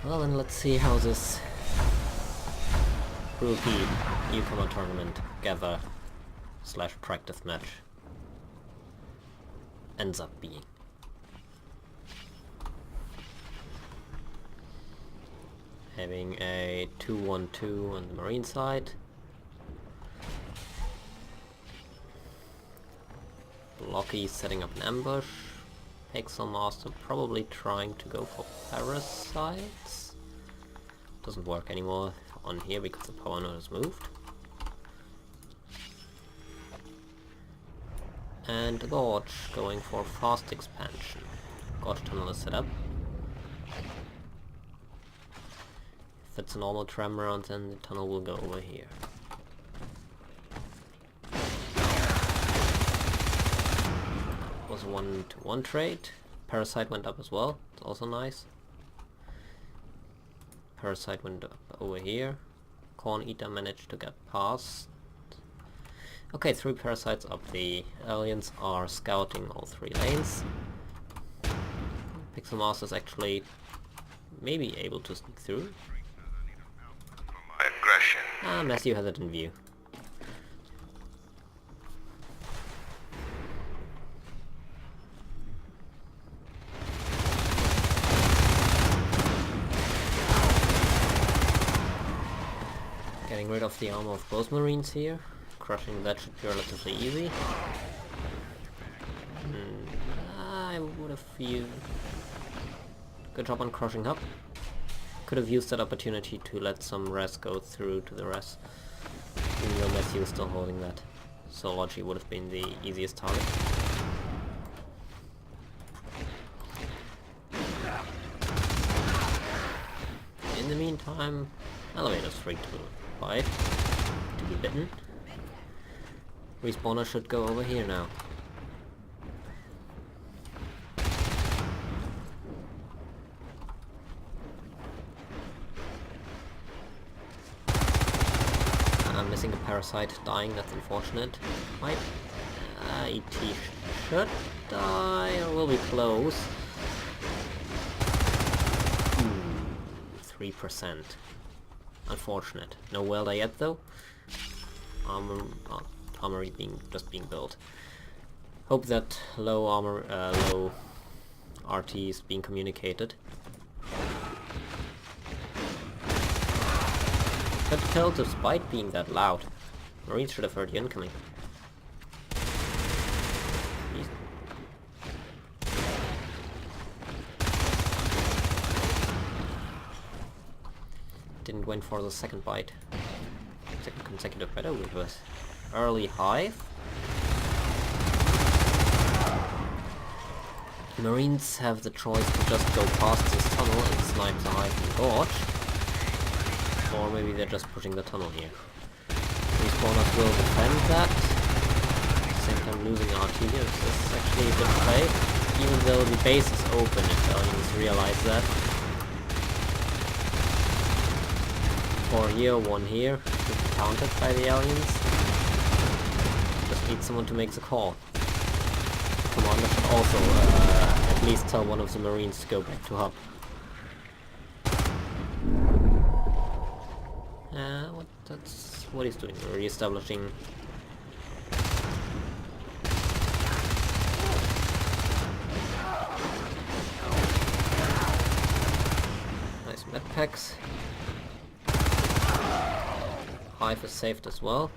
Well, then let's see how this rookie newcomer tournament gather / practice match ends up being. Having a 2-1-2 on the Marine side. Blocky setting up an ambush. Pixel Master probably trying to go for parasites. Doesn't work anymore on here because the power node has moved. And Gorge going for fast expansion. Gorge tunnel is set up. If it's a normal tram round, then the tunnel will go over here. Was a 1-to-1 trade. Parasite went up as well. It's also nice. Parasite went up over here. Corn Eater managed to get past. Okay, 3 parasites up. The aliens are scouting all 3 lanes. Pixel Master is actually maybe able to sneak through. Ah, Matthew has it in view. Getting rid of the armor of both Marines here. Crushing that should be relatively easy. I would have used... Good job on crushing up. Could have used that opportunity to let some res go through to the res. Even though Matthew is still holding that. So Logi would have been the easiest target. In the meantime, elevator's free to buy, to be bitten. Respawner should go over here now. I'm missing a parasite dying, that's unfortunate. Might... ET should die, or will be close. 3%. Unfortunate. No welder yet though. Armory just being built. Hope that low armor, low RT is being communicated. But killed despite being that loud. Marines should have heard the incoming. Didn't win for the second bite. Second consecutive bite with us. Early hive. Marines have the choice to just go past this tunnel and snipe the hive and Gorge. Or maybe they're just pushing the tunnel here. Respawners will defend that. At the same time losing RT here. This is actually a good play. Even though the base is open, if aliens realize that. 4 here, 1 here. Should be countered by the aliens. Just need someone to make the call. The commander should also at least tell one of the Marines to go back to hub. That's what he's doing. Re-establishing. Nice medpacks. Hive is saved as well.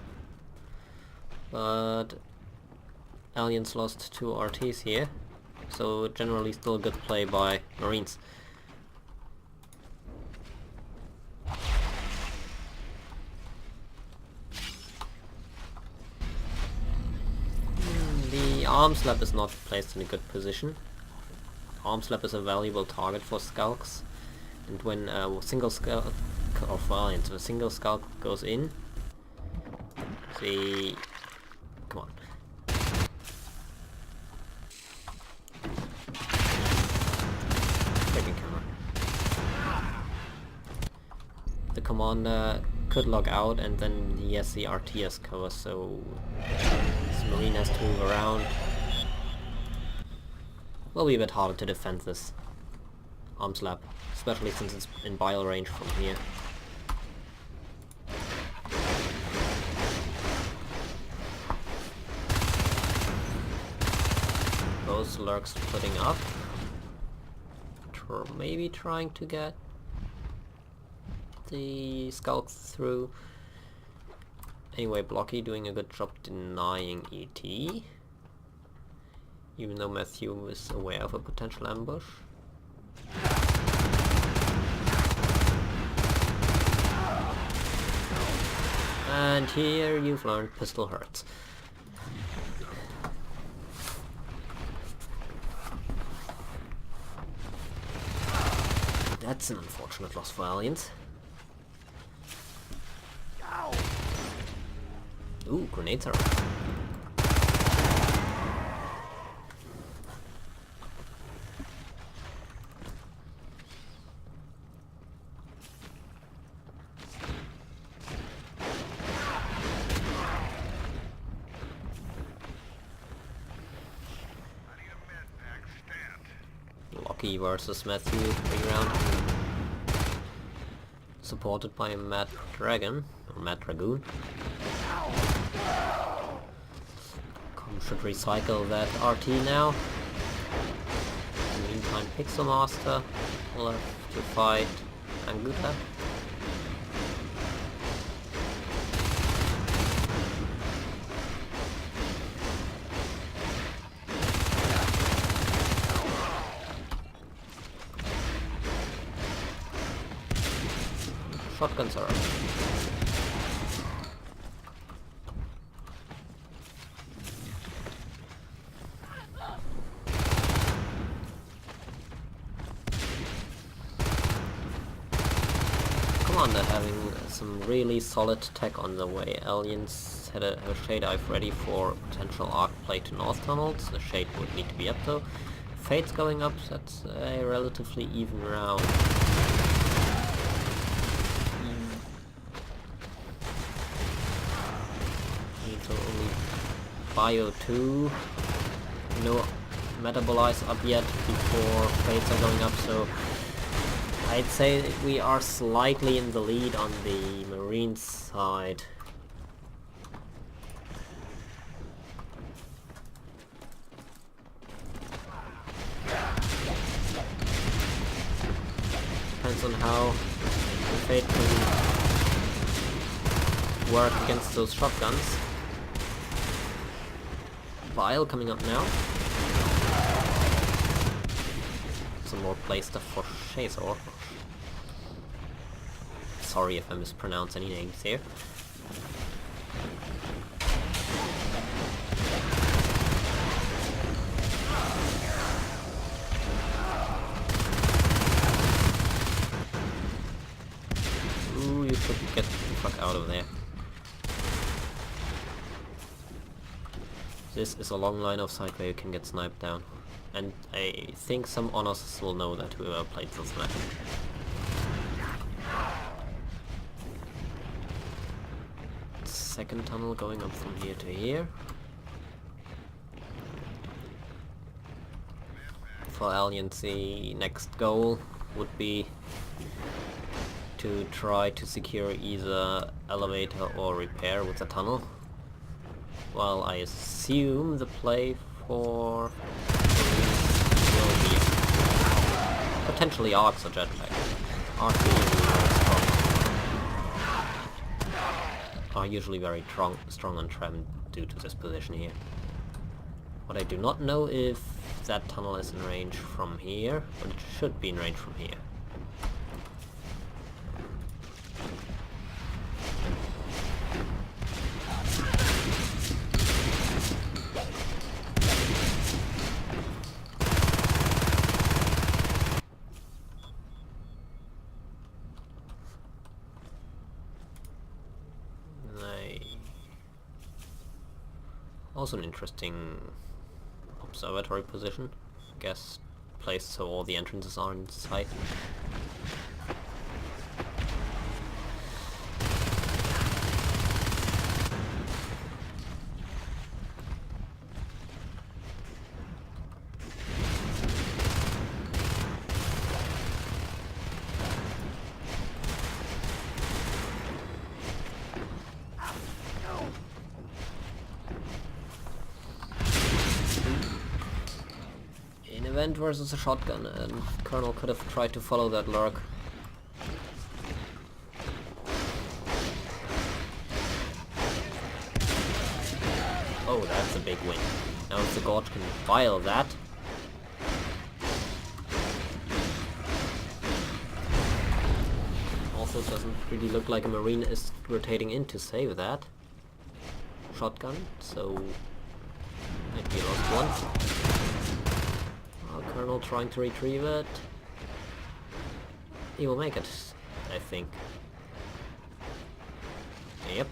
But aliens lost 2 RTs here. So generally still a good play by Marines. The arms lab is not placed in a good position. Arms lab is a valuable target for skulks, and when a single skull, or for aliens, if a single skull goes in, the... come on. Taking camera. The commander could log out and then he has the RTS cover, so this Marine has to move around. Will be a bit harder to defend this arm slap, especially since it's in bile range from here. Those lurks splitting up. Maybe trying to get the skulk through. Anyway, Blocky doing a good job denying ET. Even though Matthew is aware of a potential ambush. And here you've learned pistol hurts. That's an unfortunate loss for Aliens. Ooh, grenades are up. Locky versus Matthew, 3 round. Supported by Mad Dragon, or Mad Dragoon. Should recycle that RT now. In the meantime, Pixel Master will have to fight Anguta. Shotguns are up. They're having some really solid tech on the way. Aliens have a Shade Dive ready for potential arc play to North Tunnels. The Shade would need to be up though. Fate's going up, so that's a relatively even round. Need to only Bio 2. No Metabolize up yet before Fates are going up, so I'd say we are slightly in the lead on the Marine side. Depends on how Fate can work against those shotguns. Bile coming up now. Some more play stuff for Shazor. Sorry if I mispronounce any names here. Ooh, you should get the fuck out of there. This is a long line of sight where you can get sniped down. And I think some honors will know that whoever played this map. Second tunnel going up from here to here. For Aliens, the next goal would be to try to secure either elevator or repair with the tunnel. While I assume the play for will be potentially arcs or jetpack. Arcs are usually very strong on Tram due to this position here. What I do not know if that tunnel is in range from here, but it should be in range from here. Also an interesting observatory position. I guess placed so all the entrances are in sight. Event versus a shotgun, and Colonel could have tried to follow that lurk. Oh, that's a big win. Now if the Gorge can file that. Also doesn't really look like a Marine is rotating in to save that. Shotgun, so might be lost one. Colonel trying to retrieve it. He will make it, I think. Yep.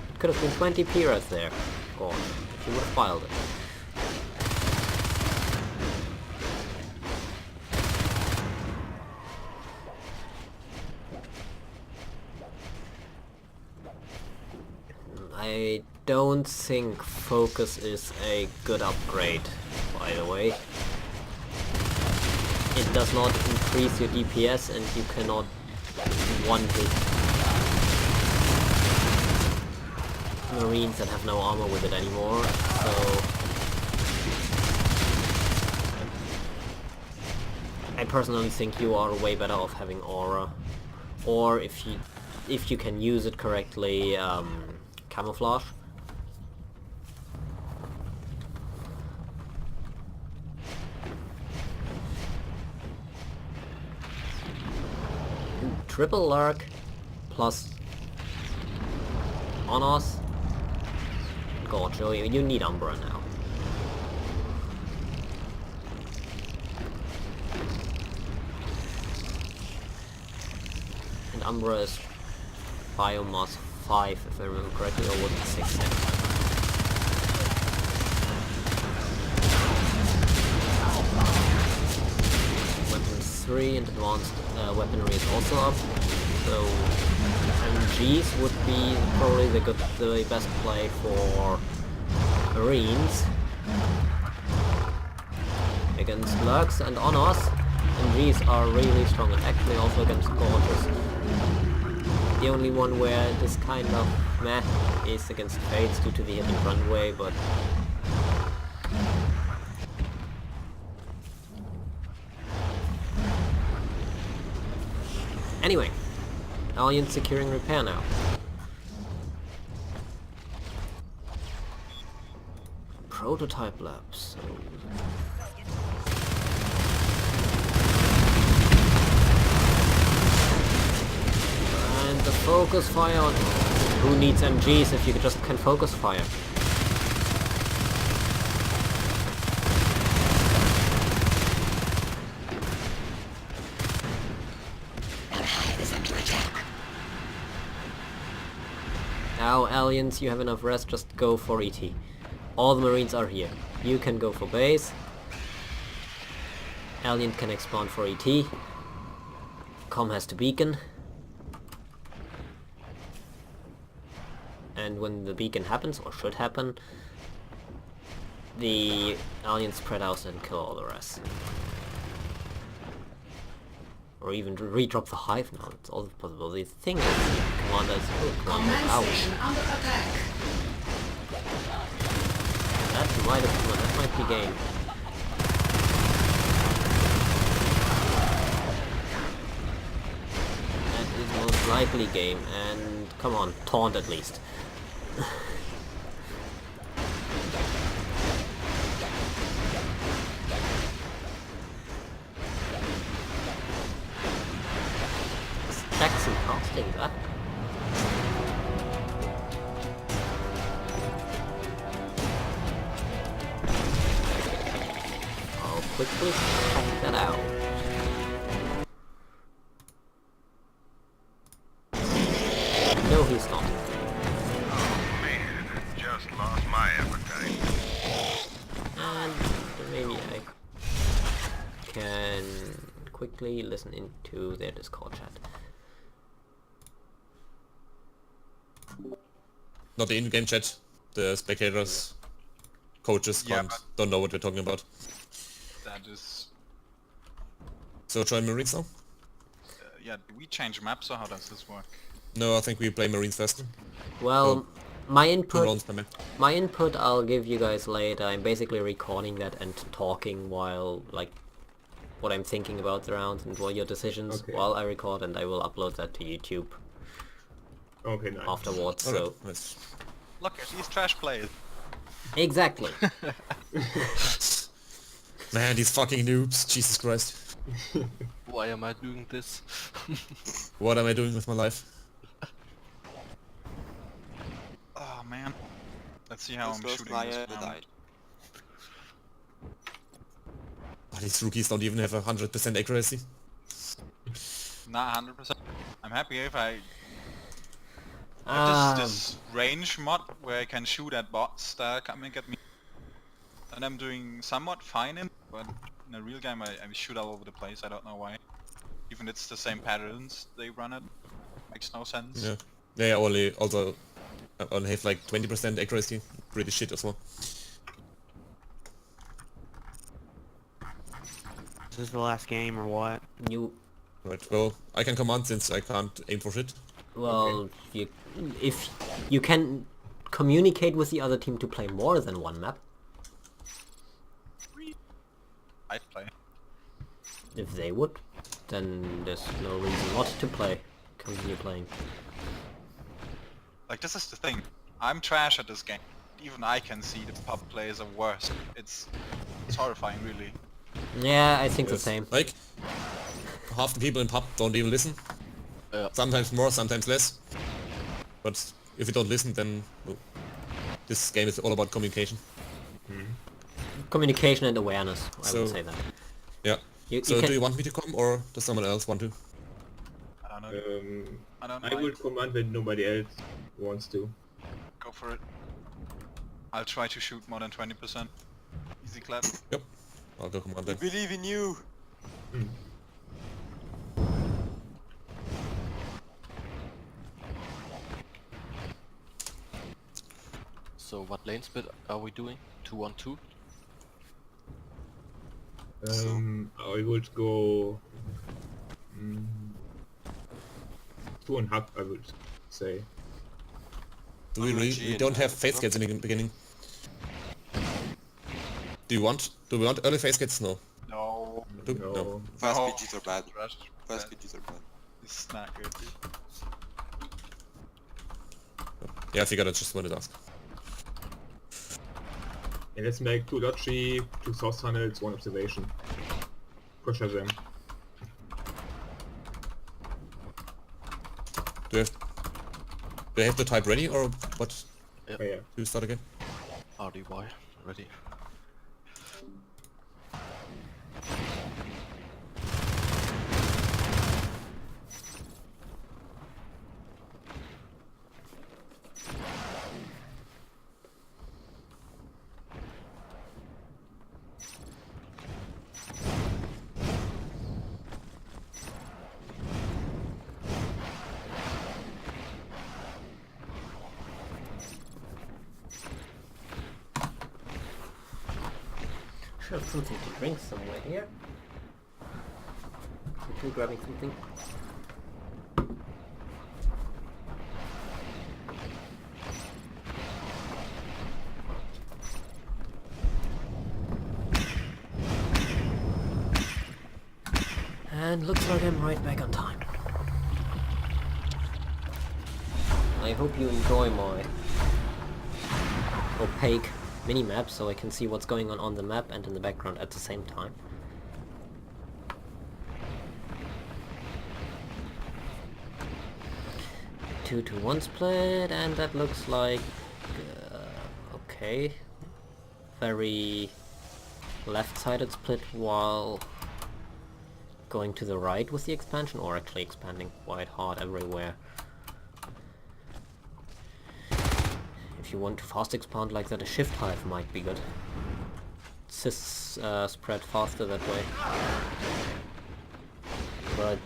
It could have been 20 Piras there, or if you would have filed it. I don't think focus is a good upgrade, by the way. It does not increase your DPS and you cannot one-hit Marines that have no armor with it anymore, so I personally think you are way better off having aura, or if you can use it correctly, camouflage. Triple lurk plus honors. God, you need Umbra now. And Umbra is biomass 5, if I remember correctly, or was it 6? Weapon 3 and advanced weaponry is also up, so MGs would be probably the best play for Marines. Against Lurks and Honors, MGs are really strong, and actually also against Gorges. The only one where this kind of meh is against Fates due to the hit and runway, but anyway, Alliance securing repair now. Prototype labs. And the focus fire. Who needs MGs if you just can focus fire? Now, Aliens, you have enough rest, just go for ET. All the Marines are here. You can go for base. Alien can expand for ET. Com has to beacon. And when the beacon happens, or should happen, the Aliens spread out and kill all the rest. Or even redrop the hive now, it's all possible. The thing is, the commander is out. Under attack. That might be game. That is most likely game, and come on, taunt at least. Jackson casting that. I'll quickly check that out. No, he's not. Oh man, just lost my appetite. And maybe I can quickly listen into their Discord chat. Not the in-game chat. The spectators, coaches don't know what we're talking about. That is... So join Marines now? yeah, do we change maps or how does this work? No, I think we play Marines first. Well, my 2 input rounds per map. I'll give you guys later. I'm basically recording that and talking while, like, what I'm thinking about the round and what your decisions Okay. while I record, and I will upload that to YouTube Okay, nice. afterwards. Alright, So nice. Look at these trash players. exactly. Man, these fucking noobs, Jesus Christ. Why am I doing this? What am I doing with my life? Oh man. Let's see how This I'm first shooting player this round. died. Oh, these rookies don't even have 100% accuracy. Not 100%. I'm happy if I Ah, this range mod where I can shoot at bots that are coming at me. And I'm doing somewhat fine in, but in a real game I shoot all over the place, I don't know why. Even it's the same patterns they run it. Makes no sense. Yeah. They also only have like 20% accuracy. Pretty shit as well. Is this the last game or what? you Right, well, I can command since I can't aim for shit. well, if you can communicate with the other team to play more than one map. I'd play. If they would, then there's no reason not to play. Continue playing. Like, this is the thing. I'm trash at this game. Even I can see the pub players are worse. It's horrifying, really. Yeah, I think the Yes. same. Like, half the people in pub don't even listen. Yeah. Sometimes more, sometimes less. But if you don't listen, then well, this game is all about communication. Communication and awareness, I So- would say that. Yeah. You So can, do you want me to come or does someone else want to? I don't know. I don't I know. will command when nobody else wants to. Go for it. I'll try to shoot more than 20%. Easy clap. Yep. I'll go command then. Believe in you. So what lane split are we doing? 2-on-2? I would go... 2.5, I would say. Do we really? We don't have phase gates in the beginning. Do we want early phase gates? No. No. No. Fast No. PGs are bad. Trash. Fast Bad. PGs are bad. It's not good, dude. Yeah, I figured I just wanted to ask. And let's make 2 lottery, 2 source tunnels, 1 observation. Pressure them. Do I have the type ready or what? Oh, yeah. Do you start again? RDY, ready. should have something to drink somewhere here. Quickly grabbing something. And looks like I'm right back on time. I hope you enjoy my opaque mini-map so I can see what's going on the map and in the background at the same time. Two to one split, and that looks like okay. Very left-sided split while going to the right with the expansion, or actually expanding quite hard everywhere. If you want to fast expand like that, a shift hive might be good. Cysts spread faster that way. But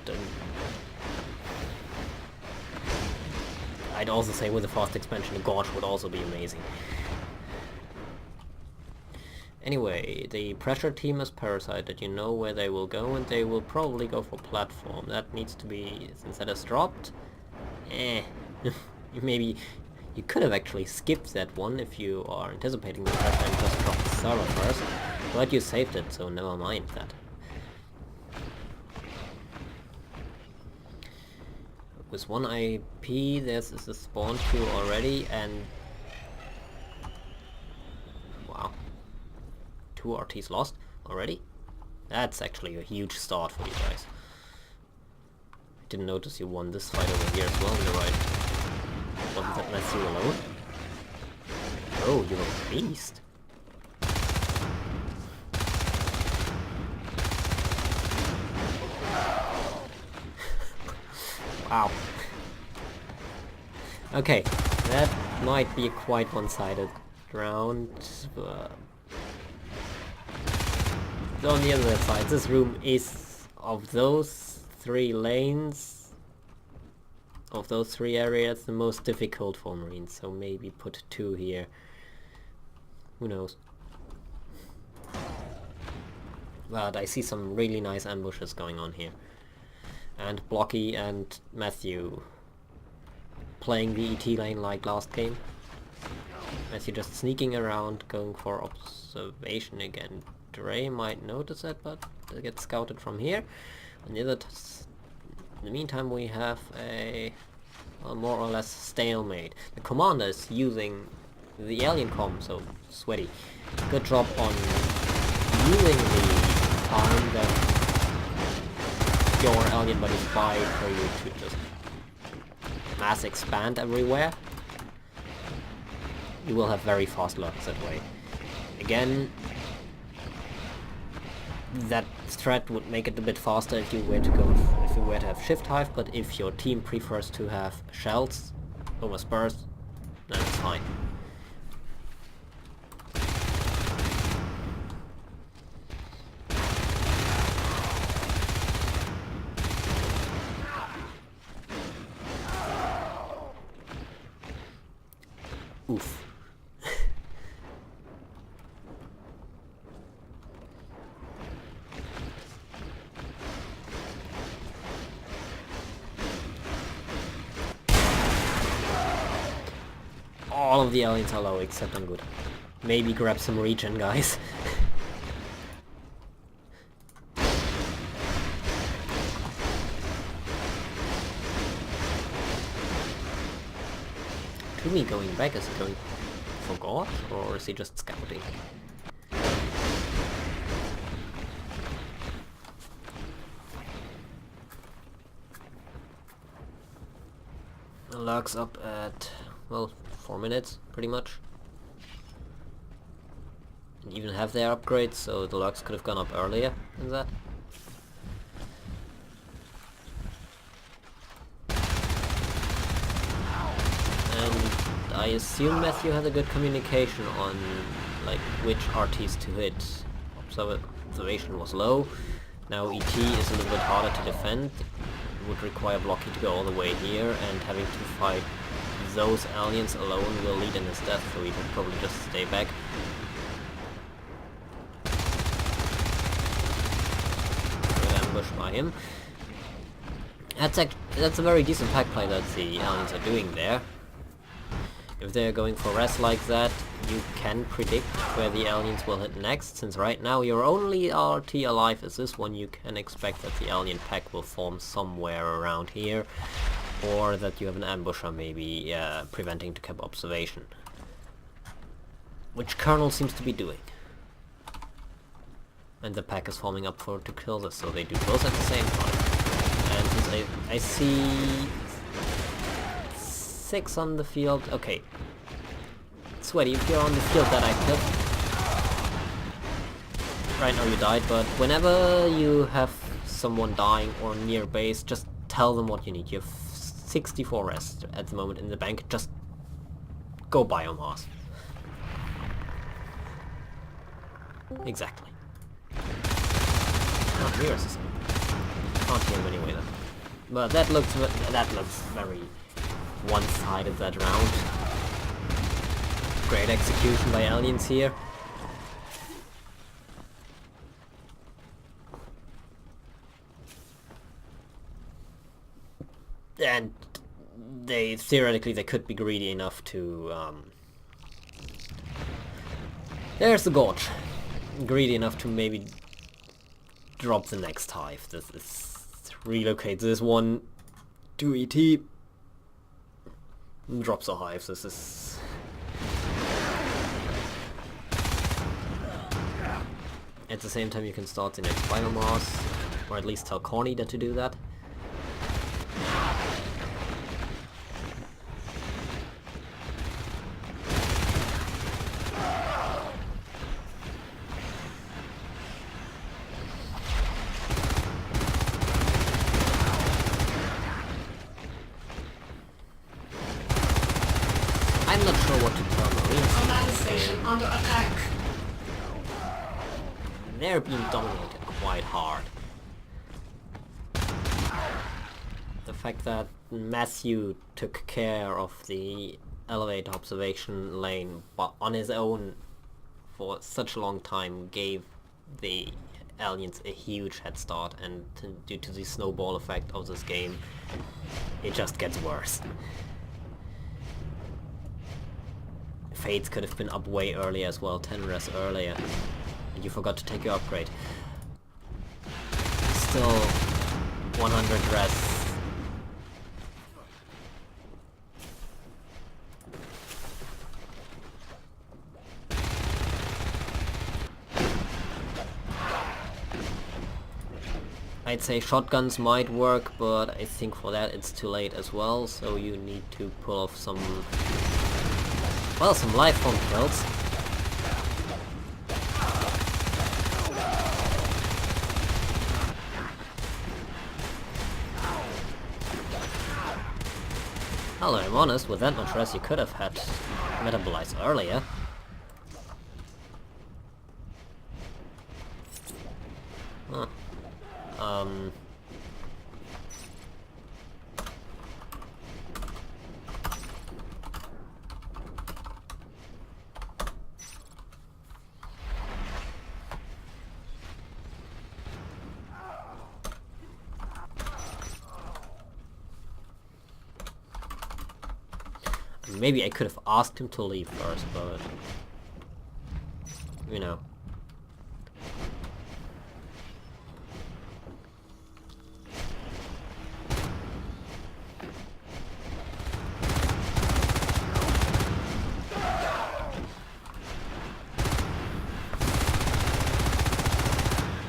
I'd also say with a fast expansion, a gorge would also be amazing. Anyway, the pressure team is parasited. You know where they will go, and they will probably go for platform. That needs to be, since that is dropped, Eh. Maybe you could have actually skipped that one if you are anticipating the pressure and just dropped the server first. But you saved it, so never mind that. With one IP, there's a spawn queue already, and... Wow. 2 RTs lost already? That's actually a huge start for you guys. I didn't notice you won this fight over here as well on the right. Wasn't that Matthew alone? Oh, you're a beast. Wow. Okay, that might be a quite one-sided round, but... On the other side, this room is, of those 3 lanes, of those 3 areas, the most difficult for Marines, so maybe put 2 here. Who knows? But I see some really nice ambushes going on here. And Blocky and Matthew playing the ET lane like last game. Matthew just sneaking around, going for observation again. Dre might notice it, but they get scouted from here. On the other in the meantime, we have a more or less stalemate. The commander is using the alien comm, so sweaty. Good job on using the time that your alien buddies buy for you to just mass expand everywhere. You will have very fast locks that way. Again, that threat would make it a bit faster if you were to have shift hive, but if your team prefers to have shells over spurs, then it's fine. Oof. All of the aliens are low except I'm good. Maybe grab some regen, guys. Toomey going back, is he going for God, or is he just scouting? The lurk's up at, well, 4 minutes, pretty much. And even have their upgrades, so the lurks could have gone up earlier than that. And I assume Matthew had a good communication on like which RTs to hit. Observation was low. Now ET is a little bit harder to defend. It would require Blocky to go all the way here, and having to fight those aliens alone will lead in his death, so he would probably just stay back. Good ambush by him. That's a very decent pack play that the aliens are doing there. If they're going for rest like that, you can predict where the aliens will hit next, since right now your only RT alive is this one. You can expect that the alien pack will form somewhere around here, or that you have an ambusher maybe preventing to keep observation. Which Colonel seems to be doing. And the pack is forming up to kill this, so they do both at the same time. And since I see 6 on the field. Okay. Sweaty, if you're on the field that active. Right now you died, but whenever you have someone dying or near base, just tell them what you need. You have 64 rest at the moment in the bank. Just go biomass. Exactly. Oh, here's the can't hear him anyway then. But that looks very one-sided that round. Great execution by aliens here. And they theoretically they could be greedy enough to there's the gorge. Greedy enough to maybe drop the next hive. This is relocate this one to ET. Drops a hive. This is at the same time you can start the next Mars, or at least tell Corny to do that. I'm not sure what to tell Marines. Command station under attack. They're being dominated quite hard. The fact that Matthew took care of the elevator observation lane but on his own for such a long time gave the aliens a huge head start, and due to the snowball effect of this game, it just gets worse. Fates could have been up way earlier as well, 10 rests earlier. And you forgot to take your upgrade. Still 100 rests. I'd say shotguns might work, but I think for that it's too late as well, so you need to pull off some, well, some live form kills. Well, I'm honest, with that much rest you could have had metabolize earlier. Huh. Maybe I could have asked him to leave first, but you know.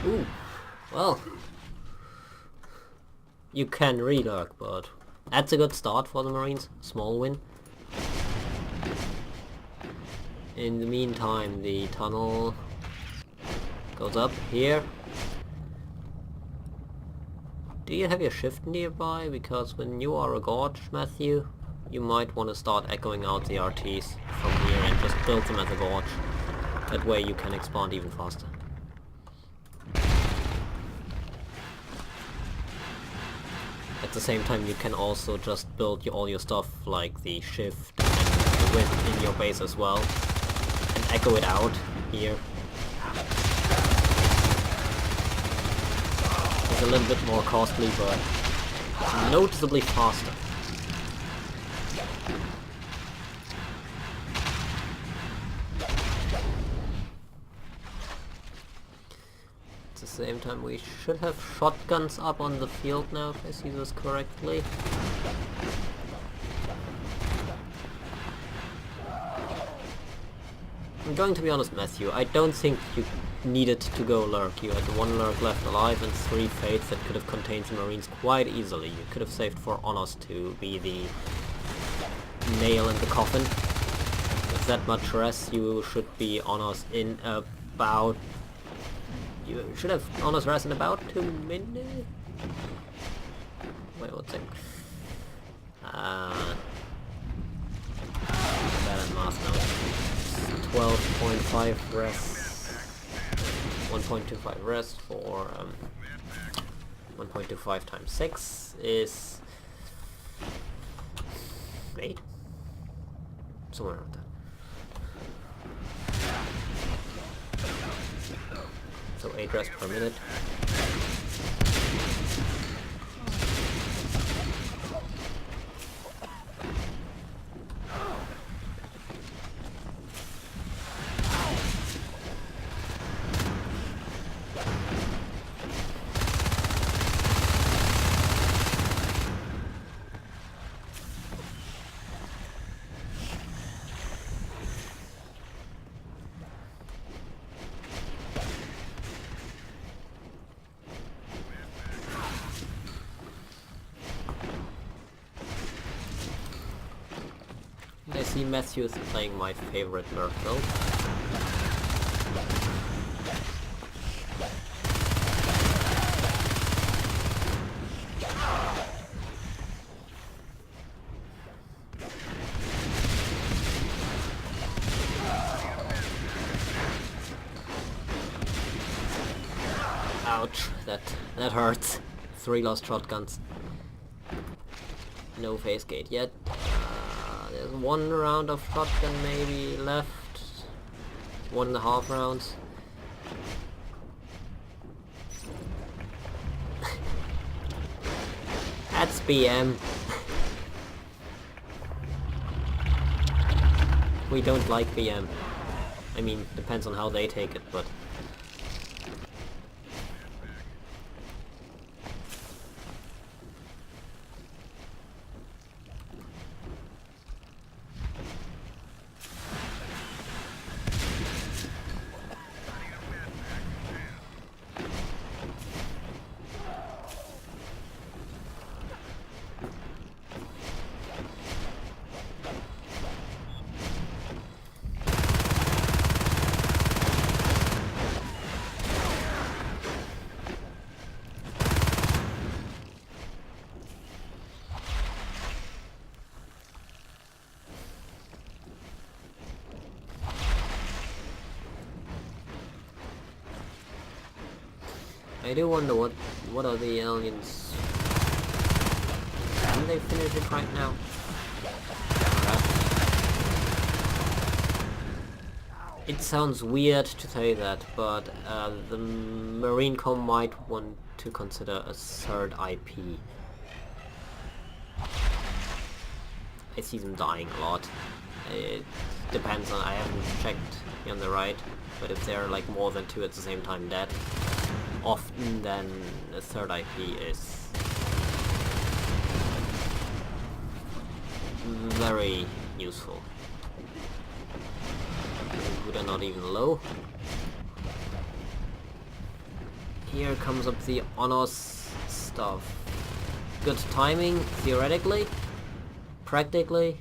Ooh, well, you can relurk, but that's a good start for the Marines. Small win. In the meantime, the tunnel goes up here. Do you have your shift nearby? Because when you are a gorge, Matthew, you might want to start echoing out the RTs from here and just build them at the gorge. That way you can expand even faster. At the same time, you can also just build all your stuff, like the shift and the width, in your base as well, and echo it out here. It's a little bit more costly, but noticeably faster. At the same time, we should have shotguns up on the field now, if I see this correctly. I'm going to be honest, Matthew, I don't think you needed to go lurk. You had one lurk left alive and 3 fates that could have contained the Marines quite easily. You could have saved for Honors to be the nail in the coffin. With that much rest, you should be Honors in about... You should have Honors rest in about 2 minutes? Wait, what's it? Bad at math now. 12.5 rest. 1.25 rest for 1.25 times 6 is 8? Somewhere around that. So 8 rests per minute. I see Matthew is playing my favorite nerf build. Ouch, that hurts. 3 lost shotguns. No phase gate yet. There's 1 round of shotgun maybe left. 1.5 rounds. That's BM. We don't like BM. I mean, depends on how they take it, but... I do wonder what are the aliens? Can they finish it right now? It sounds weird to say that, but the Marine Com might want to consider a third IP. I see them dying a lot. It depends on, I haven't checked on the right, but if there are like more than 2 at the same time dead, often then a third IP is very useful. Wood are not even low. Here comes up the honors stuff. Good timing, theoretically. Practically,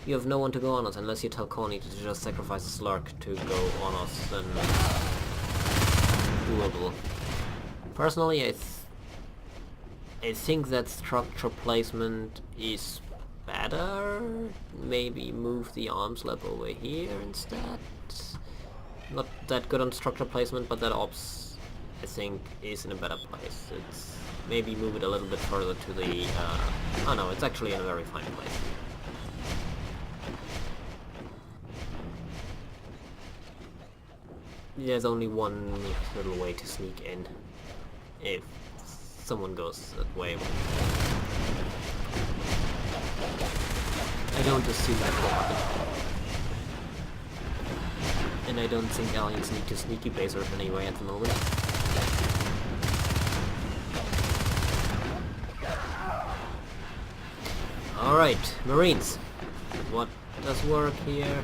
you have no one to go honors unless you tell Connie to just sacrifice a slurk to go honors, then doable. Personally, I think that structure placement is better. Maybe move the arms lab over here instead. Not that good on structure placement, but that ops, I think, is in a better place. It's maybe move it a little bit further to the... oh no, it's actually in a very fine place. There's only one little way to sneak in, if someone goes that way. I don't assume that will happen. And I don't think aliens need to sneaky basers anyway at the moment. Alright, Marines. What does work here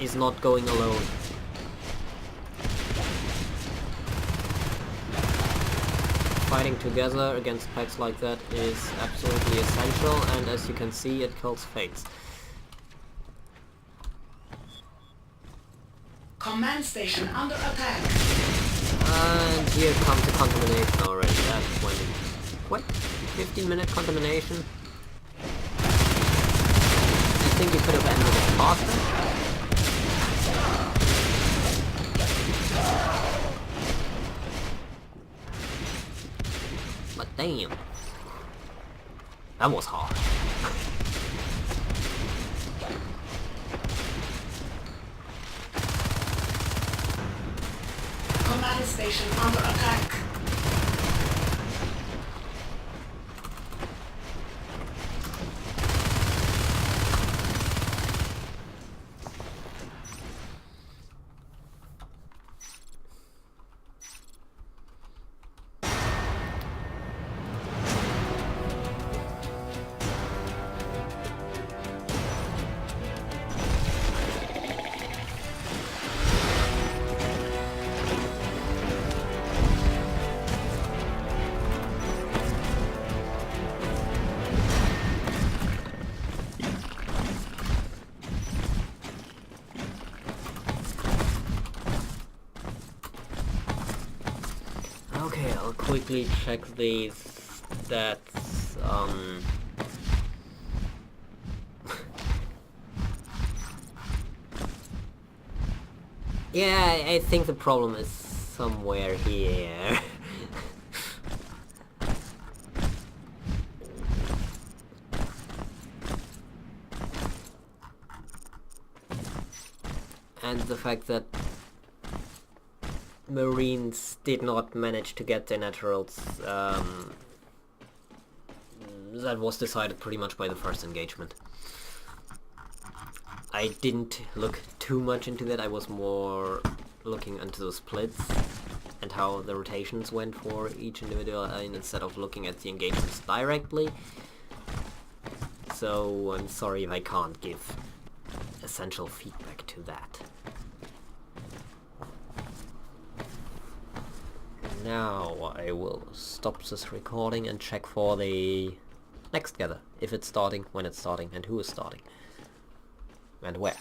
is not going alone. Fighting together against packs like that is absolutely essential, and as you can see, it kills fates. Command station under attack. And here comes the contamination already. That's when... what? 15-minute contamination? I think you could have ended it faster. But damn. That was hard. Command station under attack. quickly check the stats. Yeah, I think the problem is somewhere here. And the fact that Marines did not manage to get their naturals, that was decided pretty much by the first engagement. I didn't look too much into that, I was more looking into the splits and how the rotations went for each individual instead of looking at the engagements directly. So I'm sorry if I can't give essential feedback to that. Now I will stop this recording and check for the next gather, if it's starting, when it's starting, and who is starting, and where.